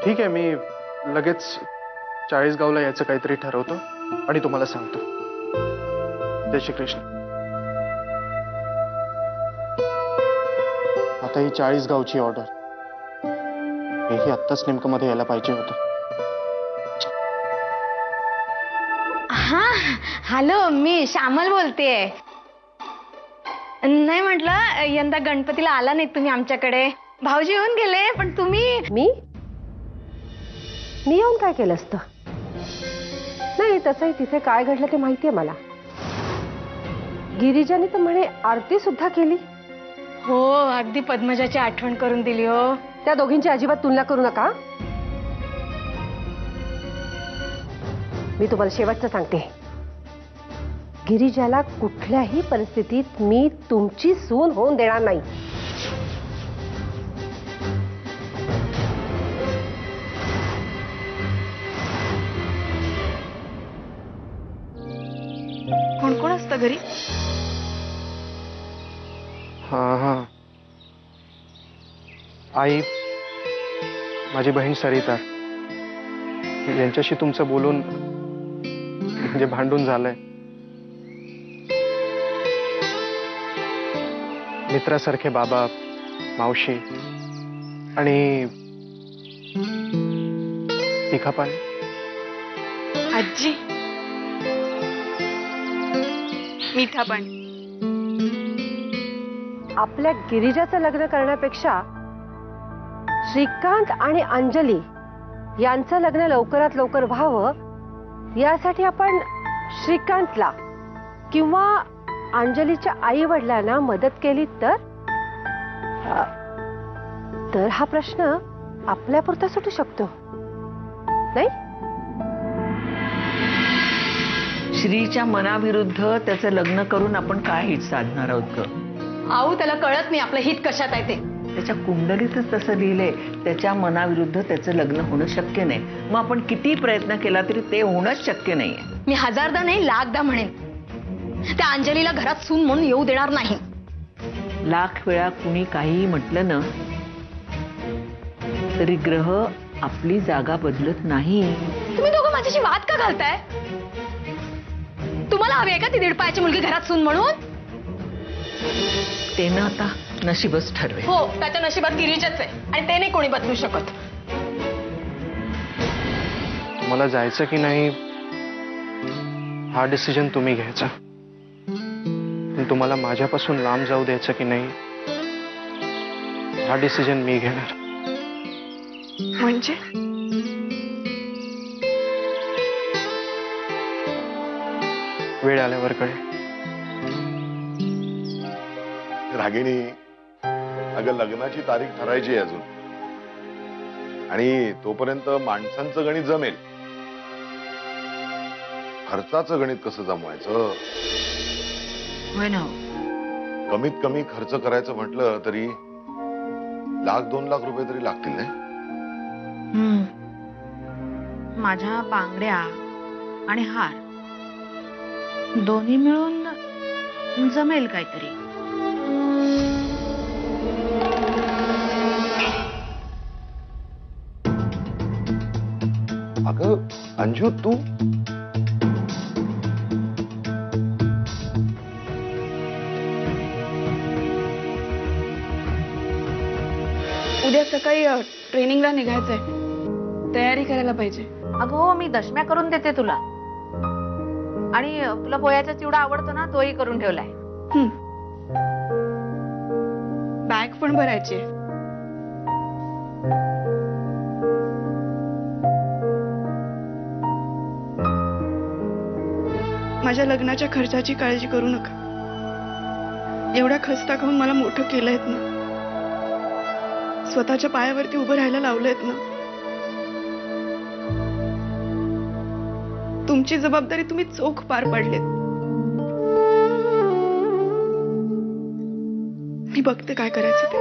ठीक आहे, मी लगेच 40गावला यायचं काहीतरी ठरवतो आणि तुम्हाला सांगतो. जय श्री कृष्ण. आता ही 40गावची ऑर्डर, हेही आत्ताच नेमकं मध्ये यायला पाहिजे होतं. हा हॅलो, मी श्यामल बोलतेय. नाही म्हटलं, यंदा गणपतीला आला नाही तुम्ही आमच्याकडे. भाऊजी येऊन गेले, पण तुम्ही. मी येऊन काय केलं असतं? नाही, तसंही तिथे काय घडलं ते माहितीये मला. गिरिजाने तर म्हणे आरती सुद्धा केली. हो, अगदी पद्मजाची आठवण करून दिली हो. त्या दोघींची अजिबात तुलना करू नका. मी तुम्हाला शेवटचं सांगते, गिरिजाला कुठल्याही परिस्थितीत मी तुमची सून होऊन देणार नाही. कोण कोण असतं घरी? हा, आई, माझी बहीण सरिता, यांच्याशी तुमचं बोलून म्हणजे भांडून झालंय. मित्रासारखे बाबा, मावशी आणि तिखापाणी. आजी, मिठा पाणी. आपल्या गिरिजाचं लग्न करण्यापेक्षा श्रीकांत आणि अंजली यांचं लग्न लवकरात लवकर व्हावं यासाठी आपण श्रीकांतला किंवा अंजलीच्या आई वडिलांना मदत केली तर हा प्रश्न आपल्यापुरता सुटू शकतो, नाही? श्रीच्या मनाविरुद्ध त्याचं लग्न करून आपण काय हित साधणार आहोत ग? आऊ, त्याला कळत नाही आपलं हित कशात आहे ते. त्याच्या कुंडलीतच तसं लिहिलंय, त्याच्या मनाविरुद्ध त्याचं लग्न होणं शक्य नाही. मग आपण किती प्रयत्न केला तरी ते होणंच शक्य नाहीये. मी हजारदा नाही लाखदा म्हणेन, त्या अंजलीला घरात सून म्हणून येऊ देणार नाही. लाख वेळा कुणी काहीही म्हटलं ना तरी ग्रह आपली जागा बदलत नाही. तुम्ही दोघं माझ्याशी वाद का घालताय? तुम्हाला हवी आहे का ती 1.5 पायाची मुलगी घरात सून म्हणून? ते ना आता नशीबच ठरवे. हो, त्याच्या नशिबात गिरिजाच आहे आणि ते नाही कोणी बदलू शकत. तुम्हाला जायचं की नाही हा डिसिजन तुम्ही घ्यायचा. तुम्हाला माझ्यापासून लांब जाऊ द्यायचं की नाही हा डिसिजन मी घेणार. म्हणजे वेळ आल्यावर कळेल. रागिणी, अगं लग्नाची तारीख ठरायची आहे अजून, आणि तोपर्यंत माणसांचं गणित जमेल, खर्चाचं गणित कसं जमवायचं? होय ना. कमीत कमी खर्च करायचं म्हटलं तरी 1,00,000-2 लाख रुपये तरी लागतील नाही? माझ्या बांगड्या आणि हार दोन्ही मिळून जमेल काहीतरी. अगं अंजू, तू उद्या सकाळी ट्रेनिंगला निघायचंय, तयारी करायला पाहिजे. अगं हो, मी दशम्या करून देते तुला, आणि तुला पोह्याचा चिवडा आवडतो ना, तोही करून ठेवलाय. बॅग पण भरायची. माझ्या लग्नाच्या खर्चाची काळजी करू नका. एवढ्या खस्ता खाऊन मला मोठं केलंयत ना, स्वतःच्या पायावरती उभं राहायला लावलंयत ना. तुमची जबाबदारी तुम्ही चोख पार पाडलेत. मी बघते काय करायचं ते.